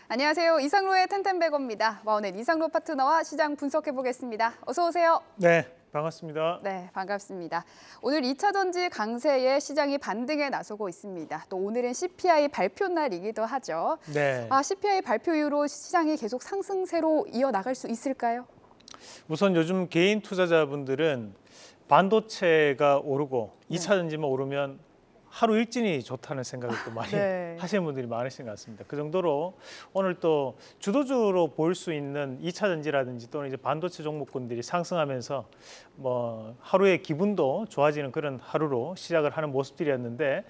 안녕하세요. 이상로의 텐텐베거입니다. 오늘 이상로 파트너와 시장 분석해 보겠습니다. 어서 오세요. 네, 반갑습니다. 네, 반갑습니다. 오늘 2차 전지 강세에 시장이 반등에 나서고 있습니다. 또 오늘은 CPI 발표 날이기도 하죠. 네. CPI 발표 이후로 시장이 계속 상승세로 이어나갈 수 있을까요? 우선 요즘 개인 투자자분들은 반도체가 오르고 네. 2차 전지만 오르면 하루 일진이 좋다는 생각을 또 많이 네. 하시는 분들이 많으신 것 같습니다. 그 정도로 오늘 또 주도주로 볼 수 있는 2차 전지라든지 또는 이제 반도체 종목군들이 상승하면서 뭐 하루의 기분도 좋아지는 그런 하루로 시작을 하는 모습들이었는데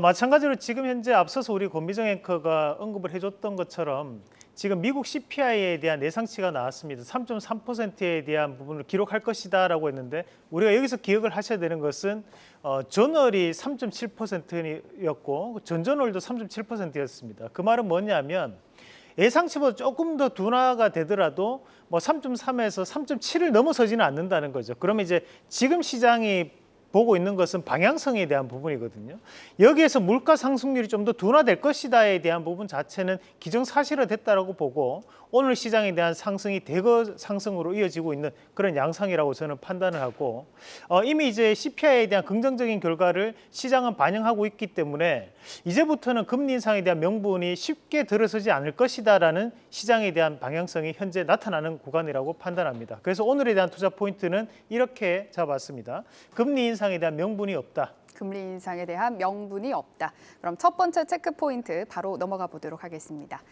마찬가지로 지금 현재 앞서서 우리 권미정 앵커가 언급을 해줬던 것처럼 지금 미국 CPI에 대한 예상치가 나왔습니다. 3.3%에 대한 부분을 기록할 것이다라고 했는데 우리가 여기서 기억을 하셔야 되는 것은 전월이 3.7%였고 전전월도 3.7%였습니다. 그 말은 뭐냐면 예상치보다 조금 더 둔화가 되더라도 뭐 3.3에서 3.7을 넘어서지는 않는다는 거죠. 그러면 이제 지금 시장이 보고 있는 것은 방향성에 대한 부분이거든요. 여기에서 물가 상승률이 좀 더 둔화될 것이다에 대한 부분 자체는 기정사실화됐다라고 보고 오늘 시장에 대한 상승이 대거 상승으로 이어지고 있는 그런 양상이라고 저는 판단을 하고 이미 이제 CPI에 대한 긍정적인 결과를 시장은 반영하고 있기 때문에 이제부터는 금리 인상에 대한 명분이 쉽게 들어서지 않을 것이다라는 시장에 대한 방향성이 현재 나타나는 구간이라고 판단합니다. 그래서 오늘에 대한 투자 포인트는 이렇게 잡았습니다. 금리 인상에 대한 명분이 없다. 금리 인상에 대한 명분이 없다. 그럼 첫 번째 체크 포인트 바로 넘어가 보도록 하겠습니다.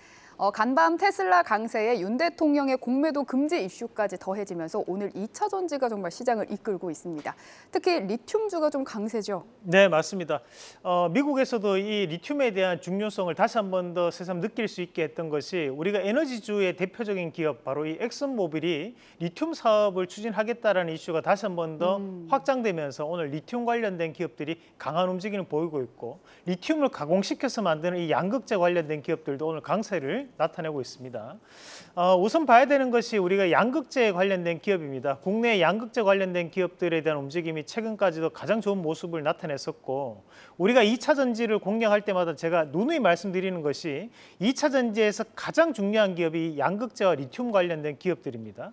간밤 테슬라 강세에 윤 대통령의 공매도 금지 이슈까지 더해지면서 오늘 2차 전지가 정말 시장을 이끌고 있습니다. 특히 리튬주가 좀 강세죠. 네, 맞습니다. 미국에서도 이 리튬에 대한 중요성을 다시 한 번 더 새삼 느낄 수 있게 했던 것이 우리가 에너지주의 대표적인 기업 바로 이 엑슨모빌이 리튬 사업을 추진하겠다라는 이슈가 다시 한 번 더 확장되면서 오늘 리튬 관련된 기업들이 강한 움직임을 보이고 있고 리튬을 가공시켜서 만드는 이 양극재 관련된 기업들도 오늘 강세를 나타내고 있습니다. 우선 봐야 되는 것이 우리가 양극재에 관련된 기업입니다. 국내 양극재 관련된 기업들에 대한 움직임이 최근까지도 가장 좋은 모습을 나타냈었고 우리가 2차 전지를 공략할 때마다 제가 누누이 말씀드리는 것이 2차 전지에서 가장 중요한 기업이 양극재와 리튬 관련된 기업들입니다.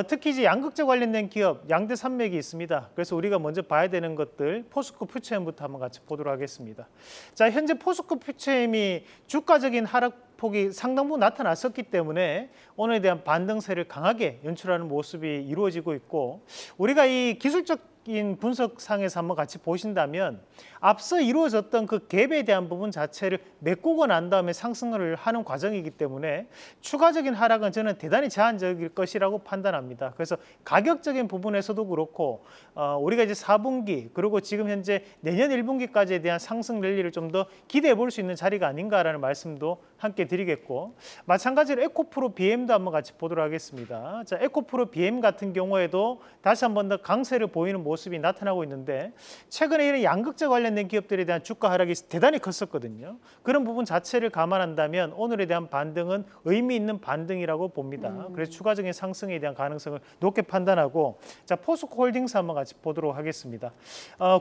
특히 이제 양극재 관련된 기업 양대 산맥이 있습니다. 그래서 우리가 먼저 봐야 되는 것들 포스코 퓨처엠부터 한번 같이 보도록 하겠습니다. 자, 현재 포스코 퓨처엠이 주가적인 하락 폭이 상당 부분 나타났었기 때문에 오늘에 대한 반등세를 강하게 연출하는 모습이 이루어지고 있고 우리가 이 기술적인 분석상에서 한번 같이 보신다면 앞서 이루어졌던 그 갭에 대한 부분 자체를 메꾸고 난 다음에 상승을 하는 과정이기 때문에 추가적인 하락은 저는 대단히 제한적일 것이라고 판단합니다. 그래서 가격적인 부분에서도 그렇고 우리가 이제 4분기 그리고 지금 현재 내년 1분기까지에 대한 상승 랠리를 좀 더 기대해 볼 수 있는 자리가 아닌가라는 말씀도 함께 드리겠고 마찬가지로 에코프로 BM도 한번 같이 보도록 하겠습니다. 자, 에코프로 BM 같은 경우에도 다시 한번 더 강세를 보이는 모습이 나타나고 있는데 최근에 이런 양극재 관련된 기업들에 대한 주가 하락이 대단히 컸었거든요. 그런 부분 자체를 감안한다면 오늘에 대한 반등은 의미 있는 반등이라고 봅니다. 그래서 추가적인 상승에 대한 가능성을 높게 판단하고 자, 포스코 홀딩스 한번 같이 보도록 하겠습니다.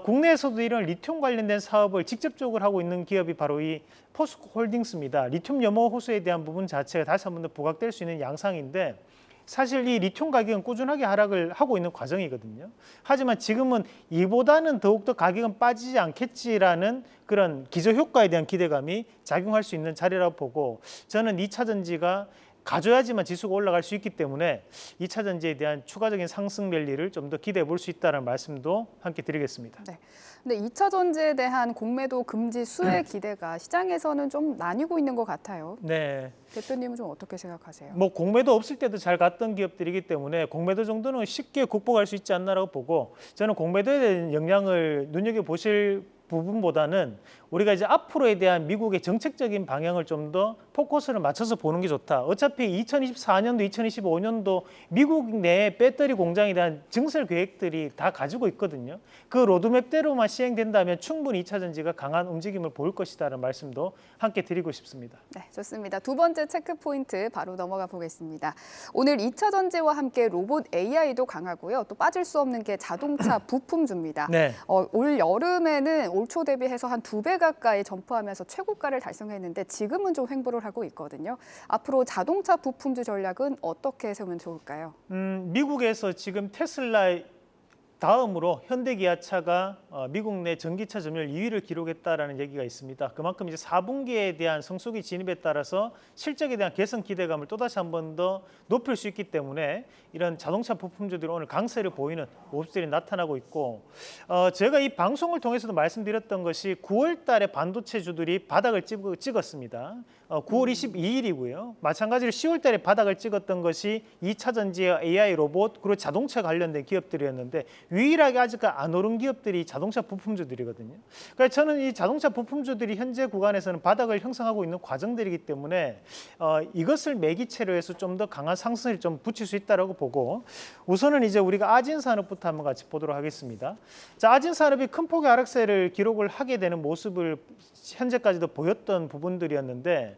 국내에서도 이런 리튬 관련된 사업을 직접적으로 하고 있는 기업이 바로 이 포스코 홀딩스입니다. 리튬 염호 호수에 대한 부분 자체가 다시 한 번 더 부각될 수 있는 양상인데 사실 이 리튬 가격은 꾸준하게 하락을 하고 있는 과정이거든요. 하지만 지금은 이보다는 더욱더 가격은 빠지지 않겠지라는 그런 기저효과에 대한 기대감이 작용할 수 있는 자리라고 보고 저는 2차 전지가 가져야지만 지수가 올라갈 수 있기 때문에 2차 전지에 대한 추가적인 상승 랠리를 좀 더 기대해 볼 수 있다는 말씀도 함께 드리겠습니다. 네. 근데 2차 전지에 대한 공매도 금지 수혜 기대가 시장에서는 좀 나뉘고 있는 것 같아요. 네. 대표님은 좀 어떻게 생각하세요? 뭐 공매도 없을 때도 잘 갔던 기업들이기 때문에 공매도 정도는 쉽게 극복할 수 있지 않나라고 보고 저는 공매도에 대한 영향을 눈여겨보실 부분보다는 우리가 이제 앞으로에 대한 미국의 정책적인 방향을 좀 더 포커스를 맞춰서 보는 게 좋다. 어차피 2024년도, 2025년도 미국 내 배터리 공장에 대한 증설 계획들이 다 가지고 있거든요. 그 로드맵대로만 시행된다면 충분히 2차 전지가 강한 움직임을 보일 것이다라는 말씀도 함께 드리고 싶습니다. 네, 좋습니다. 두 번째 체크 포인트 바로 넘어가 보겠습니다. 오늘 2차 전지와 함께 로봇 AI도 강하고요. 또 빠질 수 없는 게 자동차 부품주입니다. 네. 올 여름에는 올 초 대비해서 한 2배 가까이 점프하면서 최고가를 달성했는데 지금은 좀 횡보를 하고 있거든요. 앞으로 자동차 부품주 전략은 어떻게 세우면 좋을까요? 미국에서 지금 테슬라 다음으로 현대기아차가 미국 내 전기차 점유율 2위를 기록했다라는 얘기가 있습니다. 그만큼 이제 4분기에 대한 성수기 진입에 따라서 실적에 대한 개선 기대감을 또다시 한 번 더 높일 수 있기 때문에 이런 자동차 부품주들이 오늘 강세를 보이는 모습들이 나타나고 있고 제가 이 방송을 통해서도 말씀드렸던 것이 9월 달에 반도체주들이 바닥을 찍었습니다. 9월 22일이고요. 마찬가지로 10월 달에 바닥을 찍었던 것이 2차 전지와 AI 로봇 그리고 자동차 관련된 기업들이었는데 유일하게 아직 안 오른 기업들이 자동차 부품주들이거든요. 그러니까 저는 이 자동차 부품주들이 현재 구간에서는 바닥을 형성하고 있는 과정들이기 때문에 이것을 매기체로 해서 좀 더 강한 상승을 좀 붙일 수 있다라고 보고 우선은 이제 우리가 아진산업부터 한번 같이 보도록 하겠습니다. 자, 아진산업이 큰 폭의 하락세를 기록을 하게 되는 모습을 현재까지도 보였던 부분들이었는데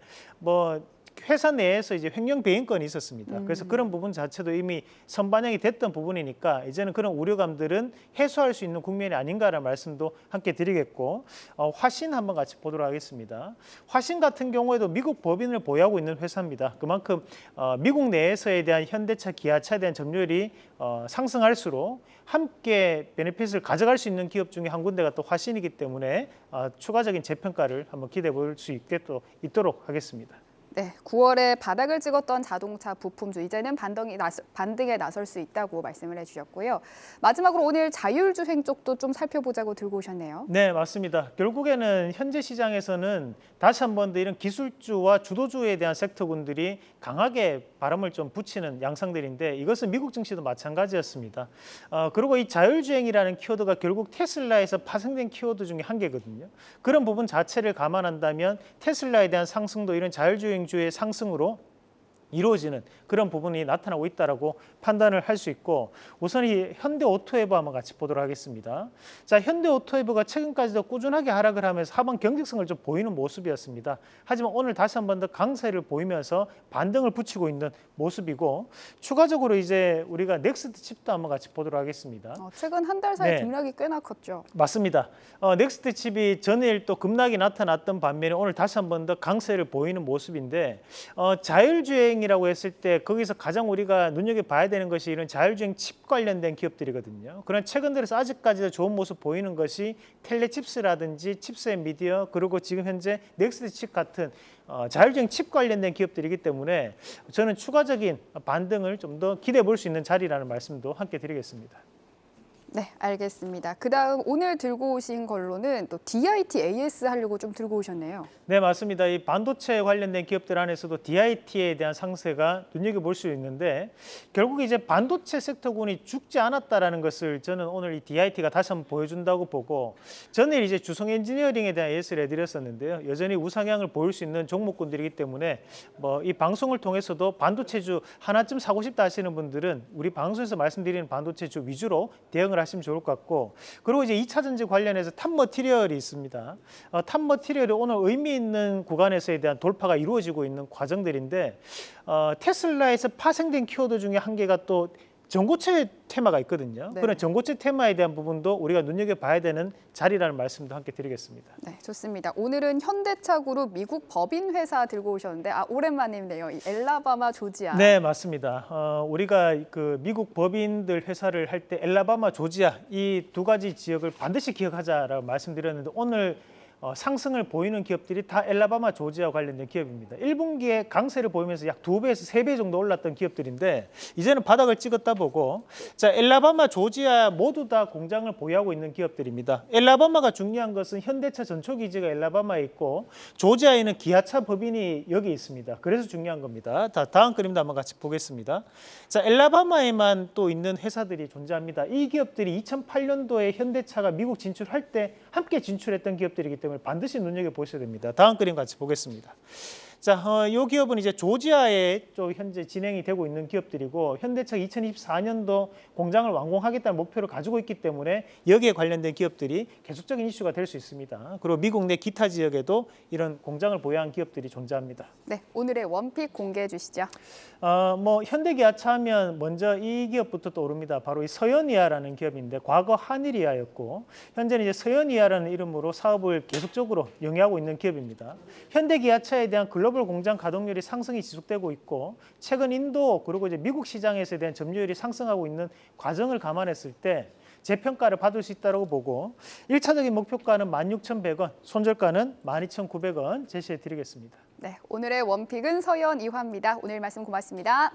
회사 내에서 이제 횡령 배임건이 있었습니다. 그래서 그런 부분 자체도 이미 선반영이 됐던 부분이니까 이제는 그런 우려감들은 해소할 수 있는 국면이 아닌가라는 말씀도 함께 드리겠고 화신 한번 같이 보도록 하겠습니다. 화신 같은 경우에도 미국 법인을 보유하고 있는 회사입니다. 그만큼 미국 내에서에 대한 현대차, 기아차에 대한 점유율이 상승할수록 함께 베네핏을 가져갈 수 있는 기업 중에 한 군데가 또 화신이기 때문에 추가적인 재평가를 한번 기대해 볼 수 있도록 하겠습니다. 네, 9월에 바닥을 찍었던 자동차 부품주 이제는 반등에 나설 수 있다고 말씀을 해주셨고요. 마지막으로 오늘 자율주행 쪽도 좀 살펴보자고 들고 오셨네요. 네, 맞습니다. 결국에는 현재 시장에서는 다시 한 번 더 이런 기술주와 주도주에 대한 섹터군들이 강하게 바람을 좀 붙이는 양상들인데 이것은 미국 증시도 마찬가지였습니다. 그리고 이 자율주행이라는 키워드가 결국 테슬라에서 파생된 키워드 중에 한 개거든요. 그런 부분 자체를 감안한다면 테슬라에 대한 상승도 이런 자율주행주의 상승으로 이루어지는 그런 부분이 나타나고 있다라고 판단을 할 수 있고 우선 이 현대오토웨브 한번 같이 보도록 하겠습니다. 자, 현대오토웨브가 최근까지도 꾸준하게 하락을 하면서 하방 경직성을 좀 보이는 모습이었습니다. 하지만 오늘 다시 한 번 더 강세를 보이면서 반등을 붙이고 있는 모습이고 추가적으로 이제 우리가 넥스트 칩도 한번 같이 보도록 하겠습니다. 최근 한 달 사이 네. 등락이 꽤나 컸죠. 맞습니다. 넥스트 칩이 전일 또 급락이 나타났던 반면에 오늘 다시 한 번 더 강세를 보이는 모습인데 자율주행이라고 했을 때 거기서 가장 우리가 눈여겨봐야 되는 것이 이런 자율주행 칩 관련된 기업들이거든요. 그런 최근 들어서 아직까지도 좋은 모습 보이는 것이 텔레칩스라든지 칩스앤미디어 그리고 지금 현재 넥스트 칩 같은 자율주행 칩 관련된 기업들이기 때문에 저는 추가적인 반등을 좀 더 기대해 볼 수 있는 자리라는 말씀도 함께 드리겠습니다. 네, 알겠습니다. 그다음 오늘 들고 오신 걸로는 또 DIT AS 하려고 좀 들고 오셨네요. 네, 맞습니다. 이 반도체 관련된 기업들 안에서도 DIT에 대한 상세가 눈여겨볼 수 있는데 결국 이제 반도체 섹터군이 죽지 않았다라는 것을 저는 오늘 이 DIT가 다시 한번 보여준다고 보고 전에 이제 주성 엔지니어링에 대한 예시를 해드렸었는데요. 여전히 우상향을 보일 수 있는 종목군들이기 때문에 이 방송을 통해서도 반도체주 하나쯤 사고 싶다 하시는 분들은 우리 방송에서 말씀드리는 반도체주 위주로 대응을 하시면 좋을 것 같고 그리고 이제 2차 전지 관련해서 탑 머티리얼이 있습니다. 탑 머티리얼이 오늘 의미 있는 구간에서에 대한 돌파가 이루어지고 있는 과정들인데 테슬라에서 파생된 키워드 중에 한 개가 또 전고체 테마가 있거든요. 네. 그런 전고체 테마에 대한 부분도 우리가 눈여겨봐야 되는 자리라는 말씀도 함께 드리겠습니다. 네, 좋습니다. 오늘은 현대차 그룹 미국 법인 회사 들고 오셨는데 오랜만이네요. 이 엘라바마 조지아. 네, 맞습니다. 우리가 그 미국 법인들 회사를 할 때 엘라바마, 조지아 이 두 가지 지역을 반드시 기억하자라고 말씀드렸는데 오늘 상승을 보이는 기업들이 다 엘라바마, 조지아 관련된 기업입니다. 1분기에 강세를 보이면서 약 2배에서 3배 정도 올랐던 기업들인데 이제는 바닥을 찍었다 보고 자, 엘라바마, 조지아 모두 다 공장을 보유하고 있는 기업들입니다. 엘라바마가 중요한 것은 현대차 전초기지가 엘라바마에 있고 조지아에는 기아차 법인이 여기 있습니다. 그래서 중요한 겁니다. 다음 그림도 한번 같이 보겠습니다. 자, 엘라바마에만 또 있는 회사들이 존재합니다. 이 기업들이 2008년도에 현대차가 미국 진출할 때 함께 진출했던 기업들이기 때문에 반드시 눈여겨보셔야 됩니다. 다음 그림 같이 보겠습니다. 자, 이 기업은 이제 조지아에 또 현재 진행이 되고 있는 기업들이고 현대차가 2024년도 공장을 완공하겠다는 목표를 가지고 있기 때문에 여기에 관련된 기업들이 계속적인 이슈가 될 수 있습니다. 그리고 미국 내 기타 지역에도 이런 공장을 보유한 기업들이 존재합니다. 네, 오늘의 원픽 공개해 주시죠. 뭐 현대기아차 하면 먼저 이 기업부터 떠오릅니다. 바로 이 서현이아라는 기업인데 과거 한일이아였고 현재는 이제 서현이아라는 이름으로 사업을 계속적으로 영위하고 있는 기업입니다. 현대기아차에 대한 글로벌 공장 가동률이 상승이 지속되고 있고 최근 인도 그리고 이제 미국 시장에서 대한 점유율이 상승하고 있는 과정을 감안했을 때 재평가를 받을 수 있다고 보고 1차적인 목표가는 16,100원, 손절가는 12,900원 제시해 드리겠습니다. 네, 오늘의 원픽은 서현 이화입니다. 오늘 말씀 고맙습니다.